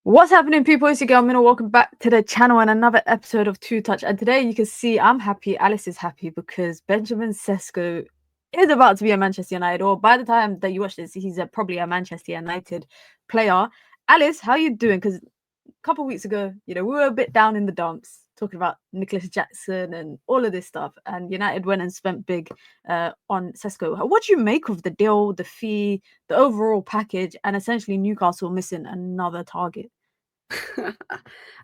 What's happening, people? It's your girl Mina. Welcome back to the channel and another episode of Two Touch. And today you can see I'm happy, Alice is happy because Benjamin Sesko is about to be a Manchester United, or by the time that you watch this, he's probably a Manchester United player. Alice, how you doing? Because a couple of weeks ago, we were a bit down in the dumps talking about Nicholas Jackson and all of this stuff, and United went and spent big on Sesko. What do you make of the deal, the fee, the overall package, and essentially Newcastle missing another target?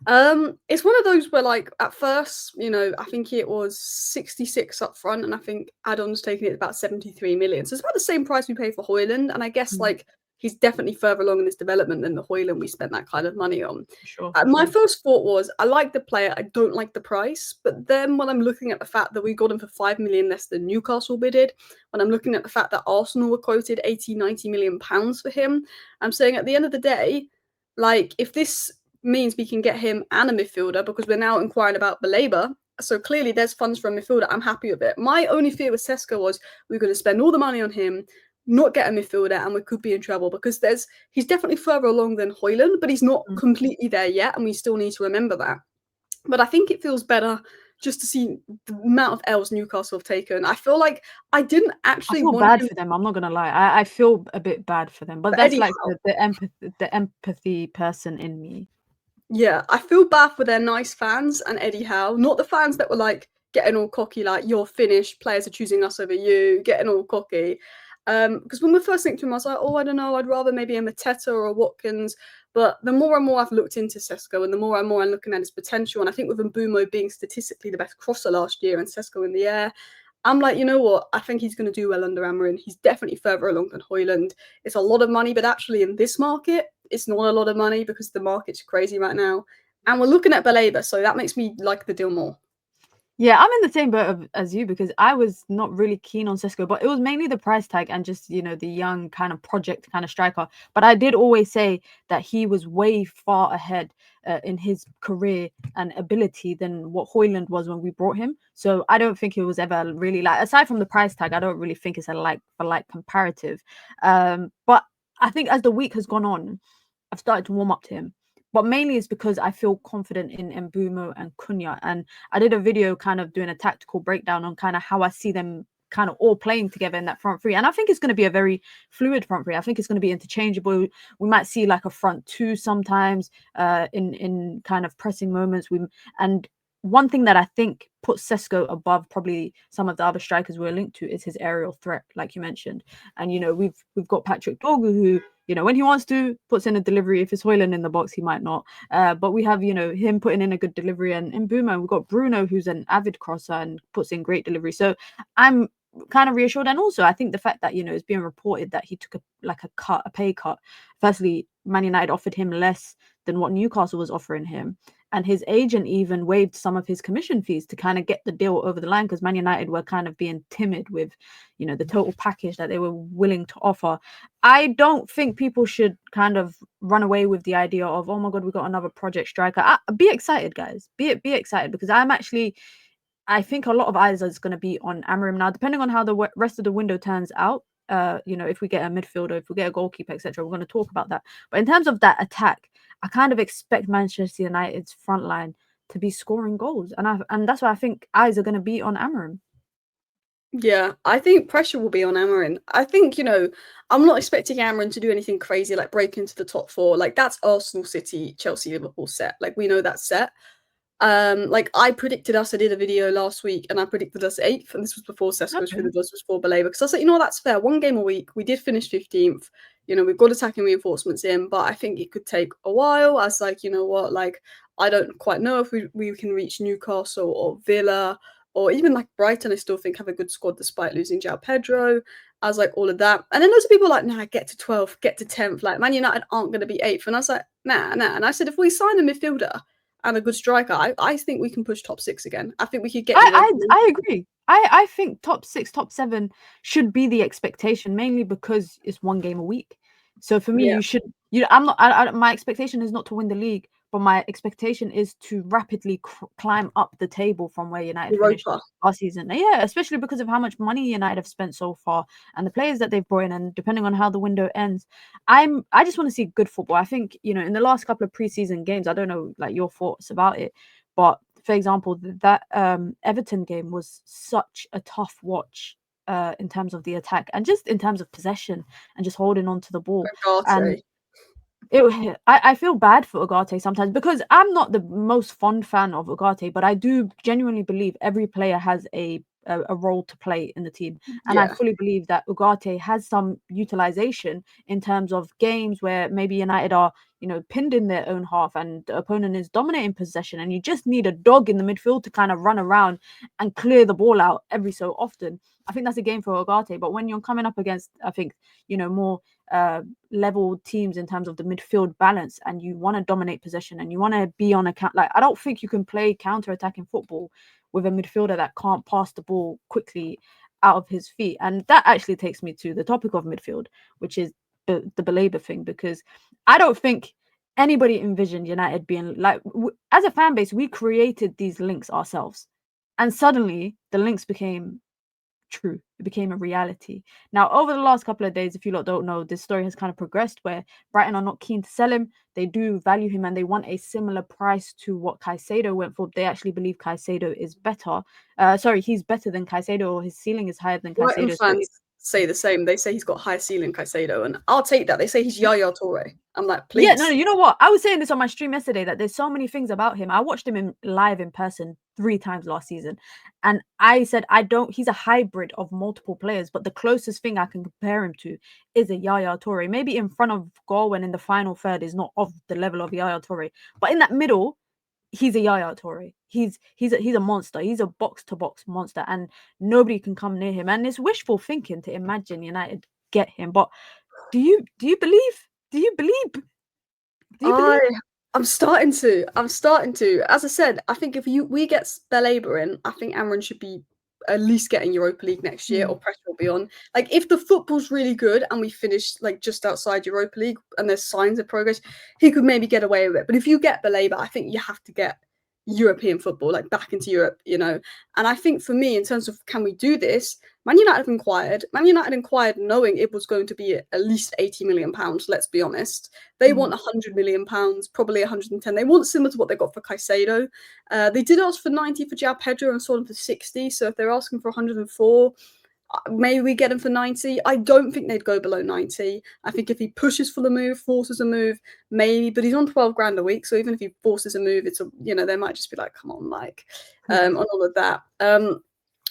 It's one of those where, like, at first, I think it was 66 up front, and I think add-ons taking it about 73 million. So it's about the same price we paid for Højlund, and I guess like he's definitely further along in his development than the Højlund we spent that kind of money on. Sure. My first thought was, I like the player, I don't like the price. But then when I'm looking at the fact that we got him for 5 million less than Newcastle bidded, when I'm looking at the fact that Arsenal were quoted 80, 90 million pounds for him, I'm saying at the end of the day, like, if this means we can get him and a midfielder, because we're now inquiring about Baleba, so clearly there's funds for a midfielder, I'm happy with it. My only fear with Sesko was we're going to spend all the money on him, not get a midfielder, and we could be in trouble, because he's definitely further along than Højlund, but he's not completely there yet, and we still need to remember that. But I think it feels better just to see the amount of L's Newcastle have taken. I feel like I didn't actually I feel want bad him. for them. I'm not gonna lie. I feel a bit bad for them, but that's like the empathy person in me. Yeah, I feel bad for their nice fans and Eddie Howe, not the fans that were like getting all cocky, like, you're finished, players are choosing us over you, getting all cocky. Because when we first linked to him, I was like, oh, I don't know, I'd rather maybe a Mateta or a Watkins. But the more and more I've looked into Sesko, and the more and more I'm looking at his potential, and I think with Mbumo being statistically the best crosser last year and Sesko in the air, I'm like, you know what? I think he's going to do well under Amarin. He's definitely further along than Højlund. It's a lot of money, but actually in this market, it's not a lot of money because the market's crazy right now. And we're looking at Baleba, so that makes me like the deal more. Yeah, I'm in the same boat as you because I was not really keen on Sesko, but it was mainly the price tag and just, the young kind of project kind of striker. But I did always say that he was way far ahead in his career and ability than what Højlund was when we brought him. So I don't think it was ever really like, aside from the price tag, I don't really think it's a like for like comparative. But I think as the week has gone on, I've started to warm up to him. But mainly it's because I feel confident in Mbumo and Cunha. And I did a video kind of doing a tactical breakdown on kind of how I see them kind of all playing together in that front three. And I think it's going to be a very fluid front three. I think it's going to be interchangeable. We might see like a front two sometimes in kind of pressing moments. And one thing that I think puts Sesko above probably some of the other strikers we're linked to is his aerial threat, like you mentioned. And we've got Patrick Dorgu, who when he wants to puts in a delivery. If it's Højlund in the box, he might not. But we have him putting in a good delivery, and in Boomer we've got Bruno, who's an avid crosser and puts in great delivery. So I'm kind of reassured, and also I think the fact that it's being reported that he took a pay cut. Firstly, Man United offered him less than what Newcastle was offering him. And his agent even waived some of his commission fees to kind of get the deal over the line because Man United were kind of being timid with, the total package that they were willing to offer. I don't think people should kind of run away with the idea of, oh my God, we got another project striker. Be excited, guys. Be excited because I think a lot of eyes is going to be on Amarim now, depending on how the rest of the window turns out. If we get a midfielder, if we get a goalkeeper, etc., we're going to talk about that. But in terms of that attack, I kind of expect Manchester United's front line to be scoring goals, and that's why I think eyes are going to be on Amarim. Yeah, I think pressure will be on Amarin. I think, I'm not expecting Amarin to do anything crazy like break into the top four. Like, that's Arsenal, City, Chelsea, Liverpool set. Like, we know that's set. Like, I predicted us. I did a video last week, and I predicted us 8th, and this was before Sesko's through the doors, was for Baleba. Because I was like, that's fair. One game a week. We did finish 15th. We've got attacking reinforcements in, but I think it could take a while. I was like, you know what? Like, I don't quite know if we can reach Newcastle or Villa or even like Brighton. I still think have a good squad despite losing João Pedro. I was like, all of that. And then there's people like, nah, get to 12th, get to 10th. Like, Man United aren't going to be 8th. And I was like, nah. And I said, if we sign a midfielder and a good striker, I think we can push top 6 again. I think we could get. I agree. I think top 6, top 7 should be the expectation, mainly because it's one game a week. So for me, you should. I'm not. My expectation is not to win the league, but my expectation is to rapidly climb up the table from where United finished last season. Yeah, especially because of how much money United have spent so far and the players that they've brought in, and depending on how the window ends, I just want to see good football. I think, you know, in the last couple of preseason games, I don't know like your thoughts about it, but for example, that Everton game was such a tough watch in terms of the attack and just in terms of possession and just holding on to the ball. And I feel bad for Ugarte sometimes because I'm not the most fond fan of Ugarte, but I do genuinely believe every player has a role to play in the team. And I fully believe that Ugarte has some utilization in terms of games where maybe United are, you know, pinned in their own half and the opponent is dominating possession, and you just need a dog in the midfield to kind of run around and clear the ball out every so often. I think that's a game for Ugarte. But when you're coming up against, I think, you know, more level teams in terms of the midfield balance, and you want to dominate possession and you want to be on account, like I don't think you can play counter-attacking football with a midfielder that can't pass the ball quickly out of his feet. And that actually takes me to the topic of midfield, which is the Baleba thing, because I don't think anybody envisioned United being like, as a fan base, we created these links ourselves, and suddenly the links became true. It became a reality. Now, over the last couple of days, if you lot don't know, this story has kind of progressed where Brighton are not keen to sell him. They do value him and they want a similar price to what Caicedo went for. They actually believe Caicedo is better. He's better than Caicedo, or his ceiling is higher than Brighton Caicedo. fans say the same. They say he's got high ceiling Caicedo, and I'll take that. They say he's Yaya Toure. I'm like, please. Yeah, no, you know what? I was saying this on my stream yesterday that there's so many things about him. I watched him live in person 3 times last season, and I said he's a hybrid of multiple players, but the closest thing I can compare him to is a Yaya Toure. Maybe in front of goal when in the final third is not of the level of Yaya Toure, but in that middle, he's a Yaya Toure. He's a monster. He's a box to box monster, and nobody can come near him. And it's wishful thinking to imagine United get him. But do you believe? Do you believe? I'm starting to. As I said, I think if we get Baleba in, I think Amran should be at least getting Europa League next year, or pressure will be on. Like, if the football's really good and we finish like just outside Europa League and there's signs of progress, he could maybe get away with it. But if you get Baleba, I think you have to get European football, like back into Europe, you know. And I think for me, in terms of can we do this, Man United inquired knowing it was going to be at least £80 million. Let's be honest. They want £100 million, probably 110. They want similar to what they got for Caicedo. They did ask for 90 for João Pedro and sold him for 60. So if they're asking for 104, maybe we get him for 90. I don't think they'd go below 90. I think if he pushes for the move, forces a move, maybe. But he's on 12 grand a week, so even if he forces a move, it's they might just be like, come on, like, on all of that.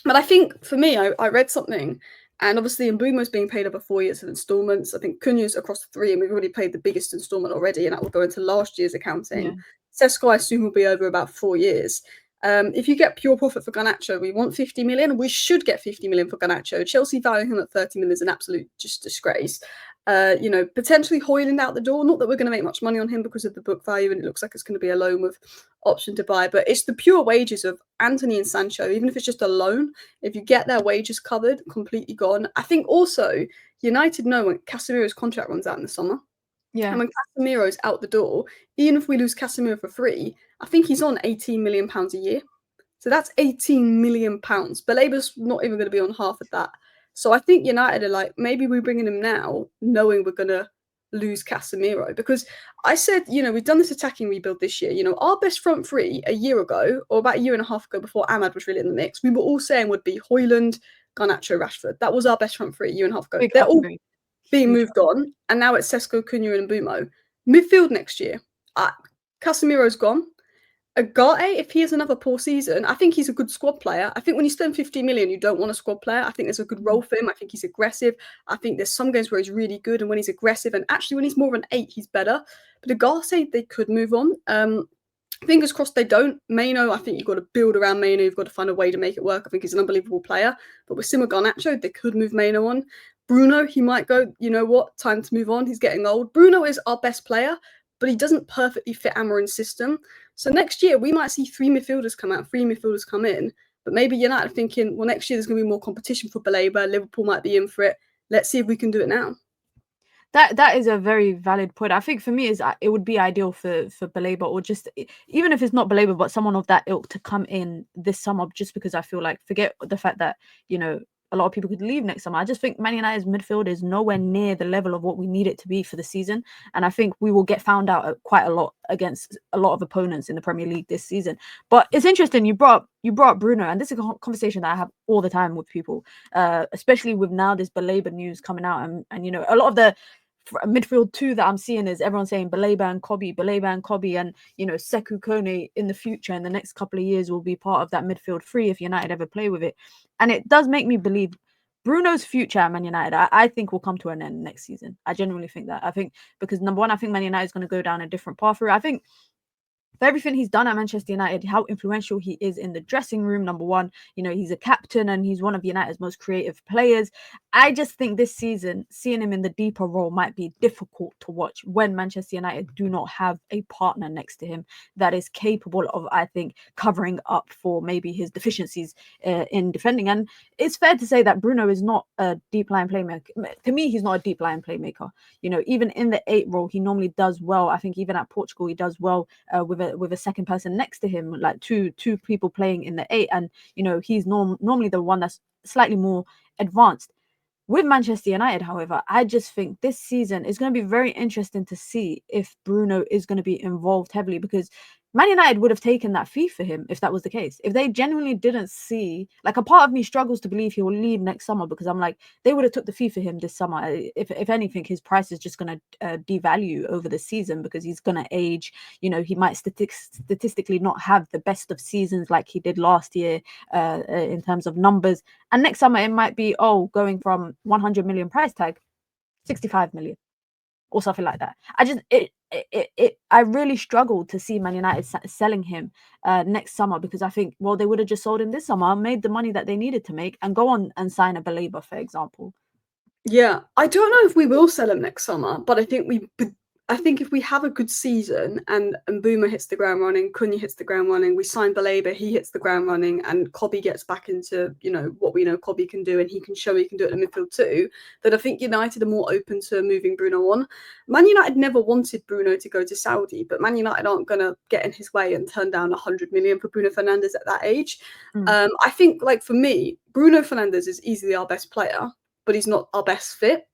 But I think for me, I read something, and obviously Mbeumo's being paid over 4 years of installments. I think Cunha's across 3, and we've already paid the biggest installment already, and that will go into last year's accounting. Yeah. Sesko, I assume, will be over about 4 years. If you get pure profit for Garnacho, we want 50 million. We should get 50 million for Garnacho. Chelsea valuing him at 30 million is an absolute just disgrace. Potentially Højlund out the door. Not that we're going to make much money on him because of the book value, and it looks like it's going to be a loan with option to buy. But it's the pure wages of Anthony and Sancho, even if it's just a loan. If you get their wages covered, completely gone. I think also United know when Casemiro's contract runs out in the summer. Yeah. And when Casemiro's out the door, even if we lose Casemiro for free, I think he's on £18 million a year. So that's £18 million. Baleba's not even going to be on half of that. So I think United are like, maybe we're bringing him now, knowing we're going to lose Casemiro. Because I said, we've done this attacking rebuild this year. Our best front three a year ago, or about a year and a half ago before Ahmad was really in the mix, we were all saying would be Højlund, Garnacho, Rashford. That was our best front three a year and a half ago. They're all being moved on, and now it's Sesko, Cunha, and Mbeumo. Midfield next year, Casemiro's gone. Ugarte, if he has another poor season, I think he's a good squad player. I think when you spend 50 million, you don't want a squad player. I think there's a good role for him. I think he's aggressive. I think there's some games where he's really good, and when he's aggressive, and actually when he's more of an 8, he's better. But Ugarte, they could move on. Fingers crossed they don't. Maino, I think you've got to build around Maino. You've got to find a way to make it work. I think he's an unbelievable player. But with Sima Garnacho, they could move Maino on. Bruno, he might go, you know what, time to move on. He's getting old. Bruno is our best player, but he doesn't perfectly fit Amorim's system. So next year, we might see 3 midfielders come out, 3 midfielders come in. But maybe United thinking, well, next year there's going to be more competition for Baleba. Liverpool might be in for it. Let's see if we can do it now. That is a very valid point. I think for me is it would be ideal for Baleba, or just even if it's not Baleba, but someone of that ilk to come in this summer. Just because I feel like, forget the fact that a lot of people could leave next summer. I just think Man United's midfield is nowhere near the level of what we need it to be for the season, and I think we will get found out quite a lot against a lot of opponents in the Premier League this season. But it's interesting you brought up Bruno, and this is a conversation that I have all the time with people, especially with now this Baleba news coming out, and a lot of the midfield two that I'm seeing is everyone saying Baleba and Kobe, and Sekou Kone in the future, in the next couple of years, will be part of that midfield three if United ever play with it. And it does make me believe Bruno's future at Man United, I think, will come to an end next season. I genuinely think that. I think because, number one, I think Man United is going to go down a different path through. I think for everything he's done at Manchester United, how influential he is in the dressing room, number one, he's a captain and he's one of United's most creative players. I just think this season, seeing him in the deeper role might be difficult to watch when Manchester United do not have a partner next to him that is capable of, I think, covering up for maybe his deficiencies in defending. And it's fair to say that Bruno is not a deep line playmaker. To me, he's not a deep line playmaker. Even in the 8 role, he normally does well. I think even at Portugal, he does well with a second person next to him, like two people playing in the 8, and he's normally the one that's slightly more advanced. With Manchester United, however, I just think this season is going to be very interesting to see if Bruno is going to be involved heavily, because Man United would have taken that fee for him if that was the case. If they genuinely didn't see, like, a part of me struggles to believe he will leave next summer, because I'm like, they would have took the fee for him this summer. If anything, his price is just going to devalue over the season, because he's going to age. He might statistically not have the best of seasons like he did last year in terms of numbers. And next summer, it might be, going from 100 million price tag, 65 million or something like that. I really struggled to see Man United selling him next summer, because I think, well, they would have just sold him this summer, made the money that they needed to make, and go on and sign a Baleba, for example. Yeah, I don't know if we will sell him next summer, but I think if we have a good season and Boomer hits the ground running, Cunha hits the ground running, we sign Baleba, he hits the ground running, and Kobe gets back into what we know Kobe can do, and he can show he can do it in the midfield too, then I think United are more open to moving Bruno on. Man United never wanted Bruno to go to Saudi, but Man United aren't going to get in his way and turn down 100 million for Bruno Fernandes at that age. I think, like, for me, Bruno Fernandes is easily our best player, but he's not our best fit.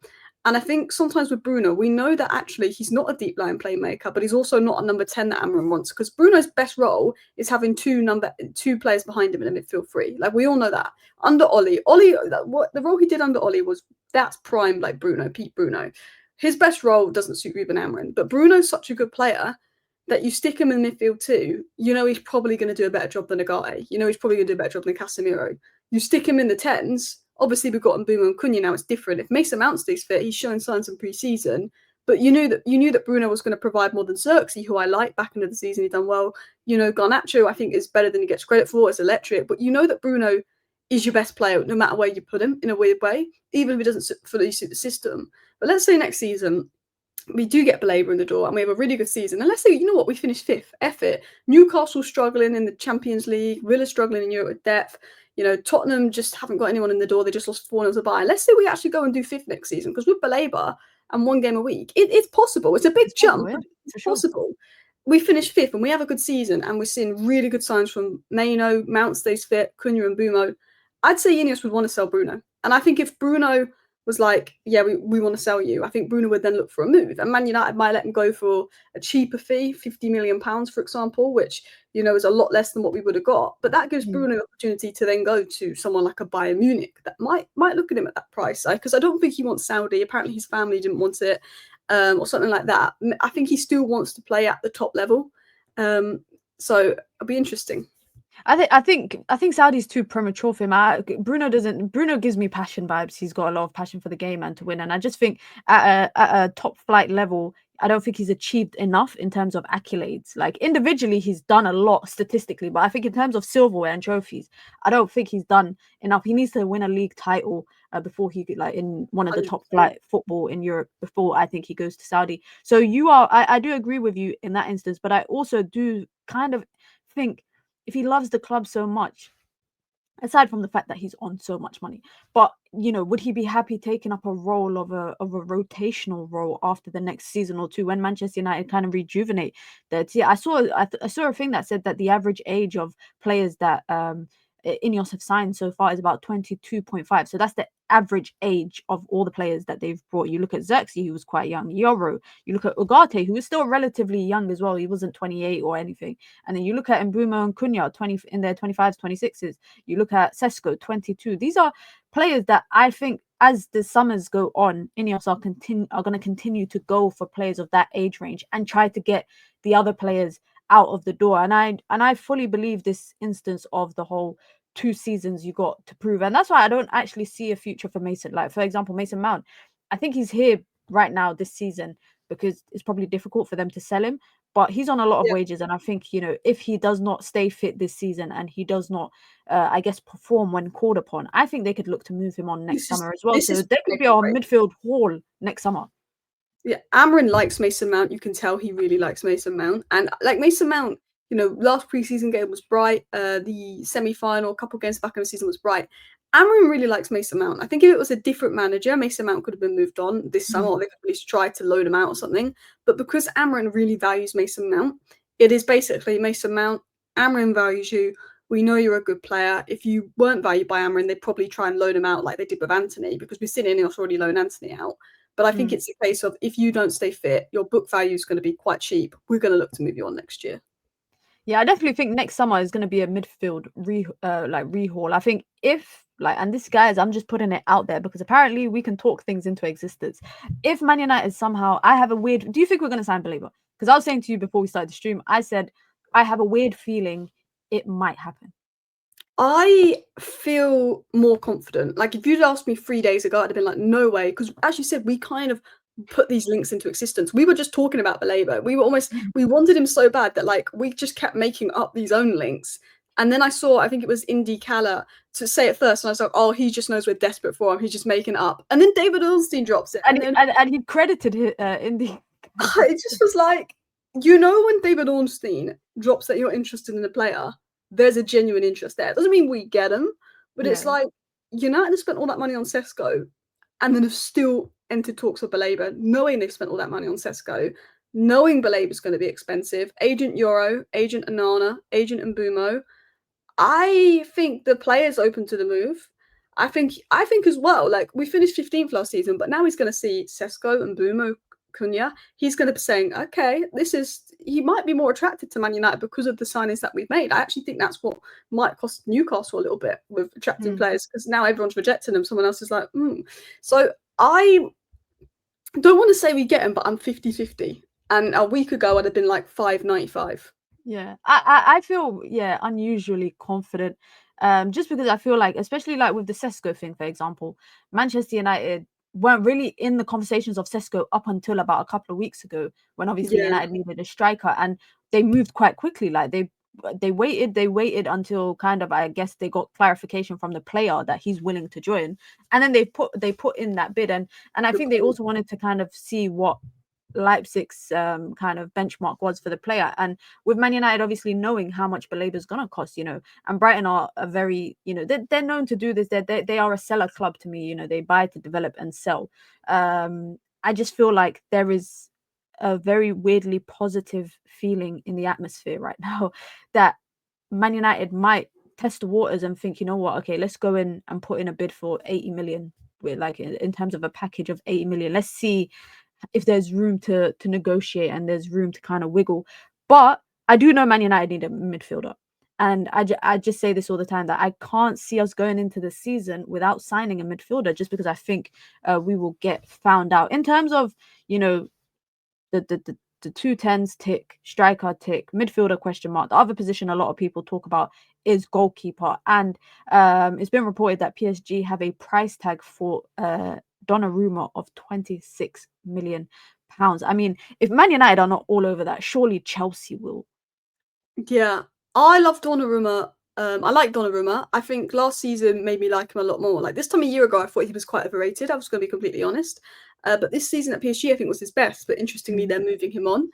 And I think sometimes with Bruno, we know that actually he's not a deep line playmaker, but he's also not a number 10 that Amorim wants, because Bruno's best role is having two players behind him in the midfield three. Like, we all know that. Under Ollie, what the role he did under Ollie that's prime, like Bruno, Pete Bruno. His best role doesn't suit Ruben Amorim, but Bruno's such a good player that you stick him in midfield too, he's probably going to do a better job than Agate. He's probably going to do a better job than Casemiro. You stick him in the 10s, obviously we've got Mbeumo and Cunha now, it's different. If Mason Mount stays fit, he's showing signs in pre-season, but you knew that Bruno was going to provide more than Xerxes, who I like back into the season. He's done well. Garnacho, I think, is better than he gets credit for. It's electric, but that Bruno is your best player no matter where you put him, in a weird way, even if he doesn't fully suit the system. But let's say next season we do get Baleba in the door and we have a really good season. And let's say, we finish 5th. F it. Newcastle struggling in the Champions League. Villa struggling in Europe with depth. Tottenham just haven't got anyone in the door. They just lost 4-0 to Bayern. Let's say we actually go and do 5th next season, because with Baleba and 1 game a week, it's possible. It's a big jump, but it's possible. We finish 5th and we have a good season and we're seeing really good signs from Maino, Mount stays fit, Cunha and Mbeumo. I'd say Ineos would want to sell Bruno. And I think if Bruno was like, yeah, we want to sell you, I think Bruno would then look for a move. And Man United might let him go for a cheaper fee, £50 million, for example, which, is a lot less than what we would have got. But that gives Bruno the opportunity to then go to someone like a Bayern Munich that might look at him at that price. Because I don't think he wants Saudi. Apparently his family didn't want it, or something like that. I think he still wants to play at the top level. So it'll be interesting. I think Saudi's too premature for him. Bruno gives me passion vibes. He's got a lot of passion for the game and to win. And I just think at a top flight level, I don't think he's achieved enough in terms of accolades. Like, individually, he's done a lot statistically, but I think in terms of silverware and trophies, I don't think he's done enough. He needs to win a league title before he could, like, in one of the top flight football in Europe, before I think he goes to Saudi. So I do agree with you in that instance, but I also do kind of think, if he loves the club so much, aside from the fact that he's on so much money. But would he be happy taking up a role of a rotational role after the next season or two when Manchester United kind of rejuvenate their team? I saw a thing that said that the average age of players that Ineos have signed so far is about 22.5. So that's the average age of all the players that they've brought. You look at Xerxes, who was quite young, Yoro, you look at Ugarte, who was still relatively young as well. He wasn't 28 or anything. And then you look at Mbeumo and Cunha, 20 in their 25s, 26s. You look at Sesko, 22. These are players that I think as the summers go on, Ineos are going to continue to go for players of that age range and try to get the other players out of the door. And I fully believe this instance of the whole 2 seasons you got to prove. And that's why I don't actually see a future for Mason. Like, for example, Mason Mount, I think he's here right now this season because it's probably difficult for them to sell him. But he's on a lot of Yeah. wages. And I think, if he does not stay fit this season and he does not, I guess, perform when called upon, I think they could look to move him on next summer as well. So there could be a midfield haul next summer. Yeah, Amrin likes Mason Mount. You can tell he really likes Mason Mount. And like Mason Mount, last preseason game was bright. The semi-final, a couple games back in the season was bright. Amrin really likes Mason Mount. I think if it was a different manager, Mason Mount could have been moved on this summer, or they could at least try to loan him out or something. But because Amrin really values Mason Mount, it is basically Mason Mount, Amrin values you. We know you're a good player. If you weren't valued by Amrin, they'd probably try and loan him out like they did with Anthony, because we've seen Ineos already loan Anthony out. But I think it's a case of, if you don't stay fit, your book value is going to be quite cheap. We're going to look to move you on next year. Yeah, I definitely think next summer is going to be a midfield rehaul. I think and this, guys, I'm just putting it out there because apparently we can talk things into existence. If Man United somehow, do you think we're going to sign Baleba? Because I was saying to you before we started the stream, I said I have a weird feeling it might happen. I feel more confident. Like, if you'd asked me 3 days ago, I'd have been like, no way. Because as you said, we kind of put these links into existence. We were just talking about Baleba. We wanted him so bad that like we just kept making up these own links. And then I saw, I think it was Indy Calla to say it first, and I was like, oh, he just knows we're desperate for him. He's just making it up. And then David Ornstein drops it. And he credited Indy. It just was like, when David Ornstein drops that you're interested in a player, there's a genuine interest there. It doesn't mean we get him, but it's like, United have spent all that money on Sesko and then have still entered talks with Baleba, knowing they've spent all that money on Sesko, knowing Baleba's going to be expensive. Agent Euro, Agent Anana, Agent Mbeumo. I think the player's open to the move. I think as well, like, we finished 15th last season, but now he's going to see Sesko and Mbeumo, Cunha. He's going to be saying, okay, he might be more attracted to Man United because of the signings that we've made. I actually think that's what might cost Newcastle a little bit with attracting players, because now everyone's rejecting them. Someone else is like, So I don't want to say we get him, but I'm 50-50. And a week ago, I'd have been like 5.95. Yeah, I feel unusually confident, just because I feel like, especially like with the Sesko thing, for example, Manchester United weren't really in the conversations of Sesko up until about a couple of weeks ago, when obviously United needed a striker, and they moved quite quickly. Like they waited until kind of, I guess, they got clarification from the player that he's willing to join, and then they put in that bid, and I think they also wanted to kind of see what Leipzig's kind of benchmark was for the player. And with Man United obviously knowing how much Baleba's gonna cost, and Brighton are a very, they're known to do this. They are a seller club to me. They buy to develop and sell. I just feel like there is a very weirdly positive feeling in the atmosphere right now that Man United might test the waters and think, you know what, okay, let's go in and put in a bid for 80 million, with like in terms of a package of 80 million. Let's see if there's room to negotiate and there's room to kind of wiggle. But I do know Man United need a midfielder. And I just say this all the time, that I can't see us going into the season without signing a midfielder, just because I think we will get found out. In terms of, the 2 10s tick, striker tick, midfielder question mark. The other position a lot of people talk about is goalkeeper. And it's been reported that PSG have a price tag for Donnarumma of 26 million pounds. I mean, if Man United are not all over that, surely Chelsea will. Yeah, I love Donnarumma. I like Donnarumma. I think last season made me like him a lot more. Like, this time a year ago, I thought he was quite overrated. I was going to be completely honest. But this season at PSG, I think, was his best. But interestingly, they're moving him on.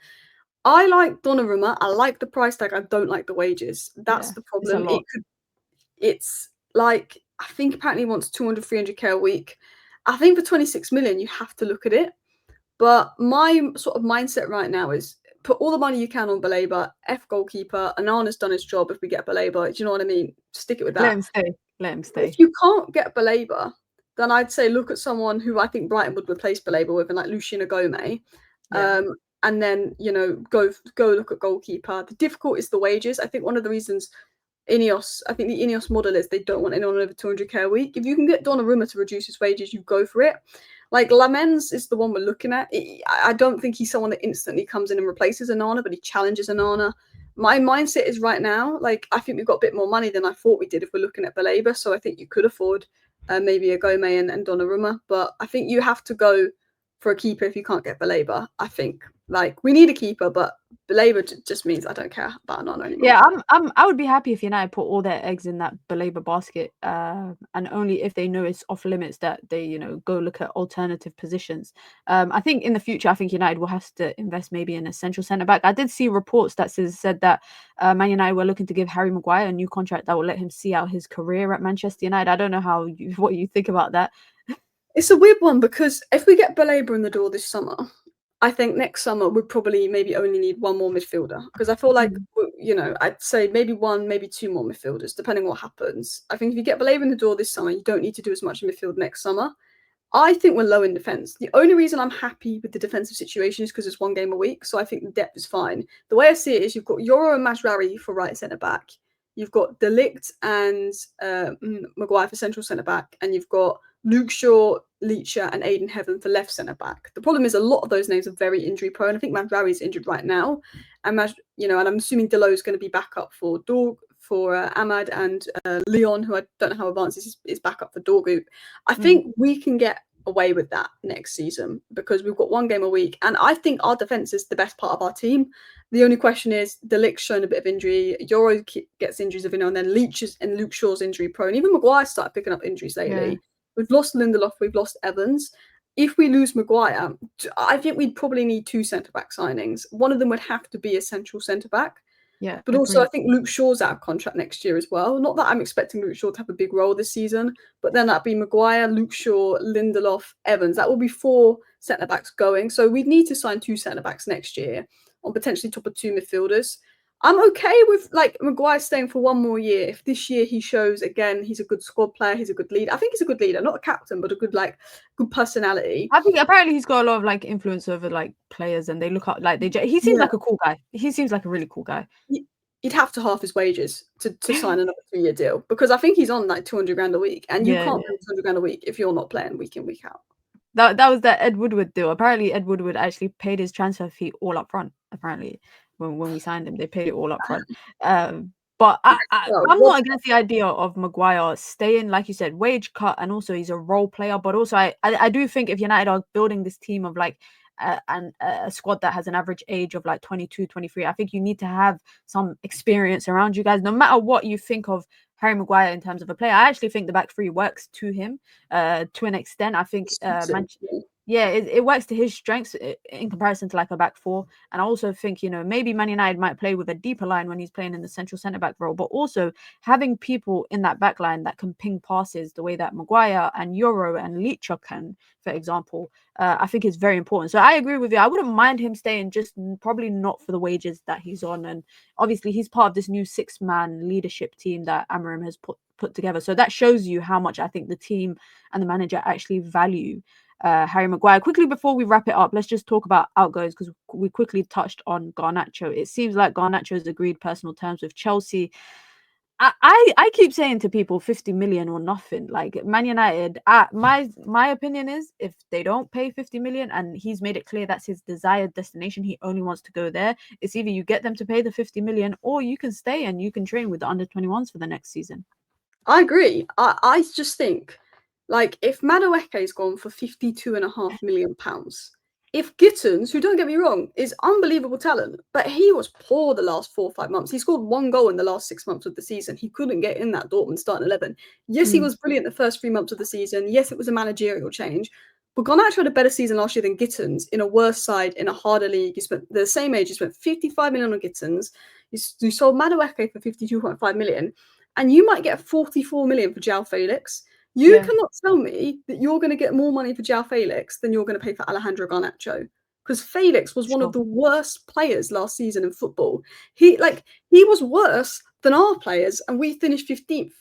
I like Donnarumma. I like the price tag. I don't like the wages. That's the problem. It's like, I think apparently he wants 200, 300k a week. I think for 26 million, you have to look at it. But my sort of mindset right now is put all the money you can on Baleba, F goalkeeper. Anana's done his job if we get Baleba. Do you know what I mean? Stick it with Let that. him stay. Let him But stay. if you can't get Baleba, then I'd say look at someone who I think Brighton would replace Baleba with, and like Lucien Gome. Yeah. And then, you know, go look at goalkeeper. The difficult is the wages. I think one of the reasons I think the Ineos model is they don't want anyone over 200k a week. If you can get Donnarumma to reduce his wages, you go for it. Like Lamens is the one we're looking at. I don't think he's someone that instantly comes in and replaces Onana, but he challenges Onana. My mindset is right now, like, I think we've got a bit more money than I thought we did if we're looking at Baleba. So I think you could afford maybe a Gome and Donnarumma. But I think you have to go for a keeper if you can't get Baleba. I think, like, we need a keeper, but Baleba just means I don't care about Onana anymore. Yeah, I would be happy if United put all their eggs in that Baleba basket, and only if they know it's off limits that they, you know, go look at alternative positions. I think in the future, I think United will have to invest maybe in a central centre back. I did see reports that said that Man United were looking to give Harry Maguire a new contract that will let him see out his career at Manchester United. I don't know what you think about that. It's a weird one because if we get Baleba in the door this summer, I think next summer we'd probably maybe only need one more midfielder because I feel like, you know, I'd say maybe one, maybe two more midfielders, depending what happens. I think if you get Baleba in the door this summer, you don't need to do as much in midfield next summer. I think we're low in defence. The only reason I'm happy with the defensive situation is because it's one game a week, so I think the depth is fine. The way I see it is you've got Yoro and Masrari for right centre back, you've got De Ligt and Maguire for central centre back, and you've got Luke Shaw, Leacher, and Aiden Heaven for left centre back. The problem is a lot of those names are very injury prone. I think Masrari is injured right now, and and I'm assuming Delo's going to be back up for Ahmad, and Leon, who I don't know how advanced is back up for Dorgu. I think we can get away with that next season because we've got one game a week, and I think our defence is the best part of our team. The only question is De Ligt's shown a bit of injury. Yoro gets injuries every now and then. Leach and Luke Shaw's injury prone. Even Maguire started picking up injuries lately. Yeah. We've lost Lindelof. We've lost Evans. If we lose Maguire, I think we'd probably need two centre-back signings. One of them would have to be a central centre-back. Yeah, but also I think Luke Shaw's out of contract next year as well. Not that I'm expecting Luke Shaw to have a big role this season, but then that'd be Maguire, Luke Shaw, Lindelof, Evans. That will be 4 centre-backs going. So we'd need to sign 2 centre-backs next year on potentially top of 2 midfielders. I'm okay with like Maguire staying for one more year. If this year he shows again he's a good squad player, he's a good leader. I think he's a good leader, not a captain, but a good personality. I think apparently he's got a lot of like influence over like players, and they look up like he seems like a cool guy. He seems like a really cool guy. You'd have to half his wages to sign another 2-year deal because I think he's on like 200 grand a week, and you can't pay 200 grand a week if you're not playing week in, week out. That was the Ed Woodward deal. Apparently, Ed Woodward actually paid his transfer fee all up front. Apparently, when we signed him, they paid it all up front. But I'm not against the idea of Maguire staying, like you said, wage cut, and also he's a role player. But also, I do think if United are building this team of like a squad that has an average age of like 22, 23, I think you need to have some experience around you guys, no matter what you think of Harry Maguire in terms of a player. I actually think the back three works to him to an extent. I think it works to his strengths in comparison to like a back four. And I also think, you know, maybe Man United might play with a deeper line when he's playing in the central centre-back role, but also having people in that back line that can ping passes the way that Maguire and Euro and Leacher can, for example, I think is very important. So I agree with you. I wouldn't mind him staying, just probably not for the wages that he's on. And obviously he's part of this new 6-man leadership team that Amorim has put together. So that shows you how much I think the team and the manager actually value Harry Maguire. Quickly, before we wrap it up, let's just talk about outgoings because we quickly touched on Garnacho. It seems like Garnacho has agreed personal terms with Chelsea. I keep saying to people 50 million or nothing. Like Man United, my opinion is if they don't pay 50 million, and he's made it clear that's his desired destination, he only wants to go there. It's either you get them to pay the 50 million or you can stay and you can train with the under 21s for the next season. I agree. I just think, like, if Madueke's gone for £52.5 million, if Gittins, who don't get me wrong, is unbelievable talent, but he was poor the last 4 or 5 months. He scored 1 goal in the last 6 months of the season. He couldn't get in that Dortmund starting 11. Yes, he was brilliant the first 3 months of the season. Yes, it was a managerial change. But Garnacho had a better season last year than Gittins in a worse side, in a harder league. He spent the same age. He spent 55 million on Gittins. You sold Madueke for 52.5 million. and you might get 44 million for João Felix. You cannot tell me that you're going to get more money for João Felix than you're going to pay for Alejandro Garnacho. Because Felix was one of the worst players last season in football. He was worse than our players, and we finished 15th.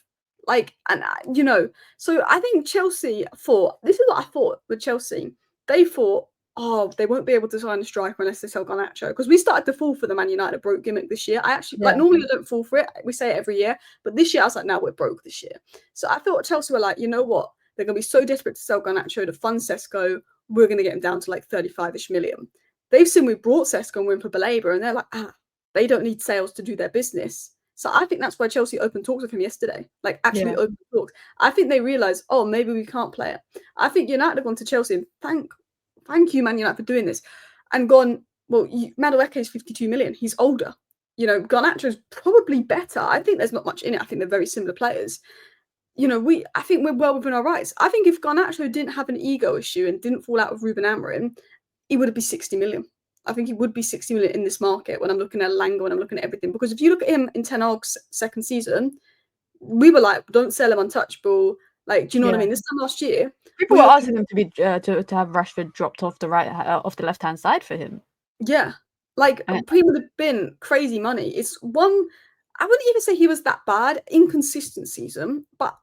So I think Chelsea thought, this is what I thought with Chelsea. They thought, oh, they won't be able to sign a striker unless they sell Garnacho. Because we started to fall for the Man United broke gimmick this year. I actually, normally I don't fall for it. We say it every year. But this year I was like, now we're broke this year. So I thought Chelsea were like, you know what? They're going to be so desperate to sell Garnacho to fund Sesko. We're going to get him down to like 35-ish million. They've seen we brought Sesko and went for Baleba, and they're like, they don't need sales to do their business. So I think that's why Chelsea opened talks with him yesterday. Like, actually open talks. I think they realised, oh, maybe we can't play it. I think United have gone to Chelsea and thank you, Man United, for doing this. And gone, well, Madueke is 52 million. He's older. You know, Garnacho is probably better. I think there's not much in it. I think they're very similar players. You know, I think we're well within our rights. I think if Garnacho didn't have an ego issue and didn't fall out with Ruben Amorim, he would be 60 million. I think he would be 60 million in this market when I'm looking at Lango, when I'm looking at everything. Because if you look at him in Ten Hag's second season, we were like, don't sell him untouchable. Like, do you know what I mean? This time last year, people were asking him to be to have Rashford dropped off the off the left hand side for him. Yeah, like he would have been crazy money. It's one. I wouldn't even say he was that bad. Inconsistent season, but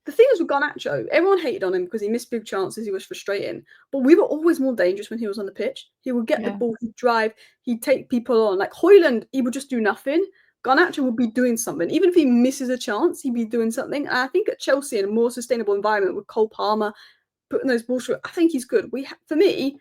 the thing is with Garnacho, everyone hated on him because he missed big chances. He was frustrating, but we were always more dangerous when he was on the pitch. He would get the ball, he'd drive, he'd take people on. Like Højlund, he would just do nothing. Garnacho would be doing something. Even if he misses a chance, he'd be doing something. And I think at Chelsea, in a more sustainable environment with Cole Palmer putting those balls through, I think he's good. For me,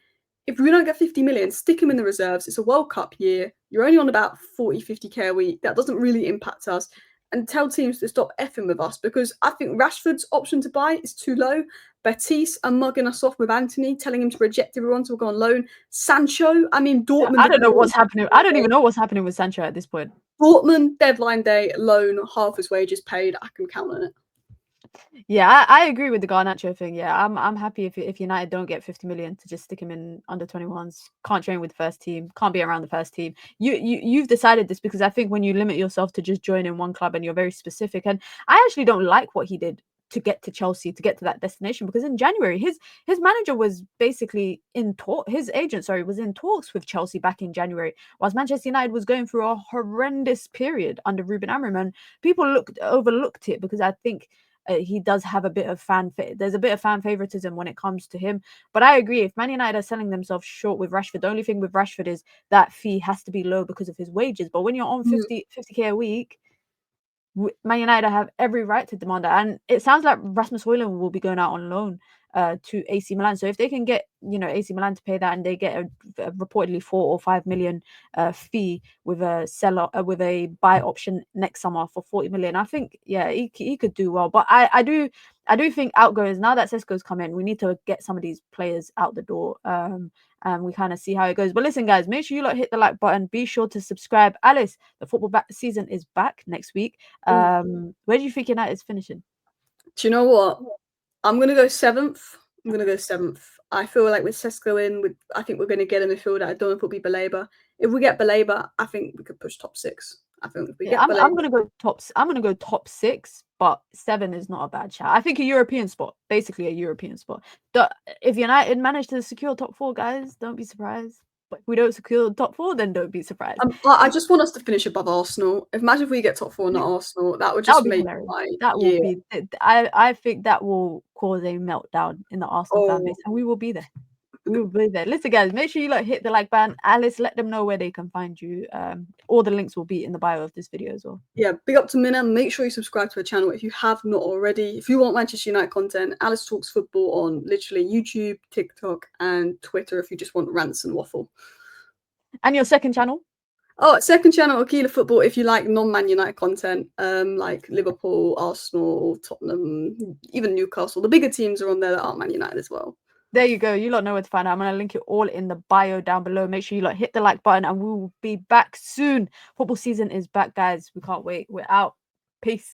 if we don't get 50 million, stick him in the reserves. It's a World Cup year. You're only on about 40, 50k a week. That doesn't really impact us. And tell teams to stop effing with us, because I think Rashford's option to buy is too low. Betis are mugging us off with Anthony, telling him to reject everyone to go on loan. Sancho, I mean, Dortmund. I don't know what's happening. I don't even know what's happening with Sancho at this point. Dortmund, deadline day, loan, half his wages paid. I can count on it. Yeah, I agree with the Garnacho thing. Yeah, I'm happy if United don't get 50 million to just stick him in under 21s. Can't train with the first team. Can't be around the first team. You've decided this because I think when you limit yourself to just joining one club and you're very specific, and I actually don't like what he did to get to Chelsea, to get to that destination, because in January his manager was basically his agent was in talks with Chelsea back in January, whilst Manchester United was going through a horrendous period under Ruben Amorim, and people overlooked it because I think he does have a bit of there's a bit of fan favoritism when it comes to him. But I agree, if Man United are selling themselves short with Rashford, the only thing with Rashford is that fee has to be low because of his wages. But when you're on 50k a week, Man United have every right to demand that. And it sounds like Rasmus Højlund will be going out on loan to AC Milan. So if they can get, AC Milan to pay that, and they get a reportedly 4 or 5 million fee with a buy option next summer for 40 million, I think, he could do well. But I do think outgoings, now that Sesko's come in, we need to get some of these players out the door. And we kind of see how it goes. But listen, guys, make sure you hit the like button. Be sure to subscribe. Alice, the football season is back next week. Where do you think United is finishing? Do you know what? I'm going to go 7th. I feel like with Sesko in, I think we're going to get a midfielder. I don't know if it'll be Baleba. If we get Baleba, I think we could push top 6. I think if we get Baleba, I'm going to go top 6, but 7 is not a bad shout. I think a European spot, basically a European spot. If United manage to secure top 4, guys, don't be surprised. But if we don't secure the top 4, then don't be surprised. I just want us to finish above Arsenal. Imagine if we get top 4 and not Arsenal. That would just make that will be. I think that will cause a meltdown in the Arsenal fan base, and we will be there. We will be there. Listen, guys, make sure you hit the like button. Alice, let them know where they can find you. All the links will be in the bio of this video as well. Yeah, big up to Minna. Make sure you subscribe to her channel if you have not already. If you want Manchester United content, Alice talks football on literally YouTube, TikTok, and Twitter if you just want rants and waffle. And your second channel? Oh, second channel, Aquila Football, if you like non-Man United content, like Liverpool, Arsenal, Tottenham, even Newcastle. The bigger teams are on there that aren't Man United as well. There you go. You lot know where to find out. I'm going to link it all in the bio down below. Make sure you hit the like button, and we will be back soon. Football season is back, guys. We can't wait. We're out. Peace.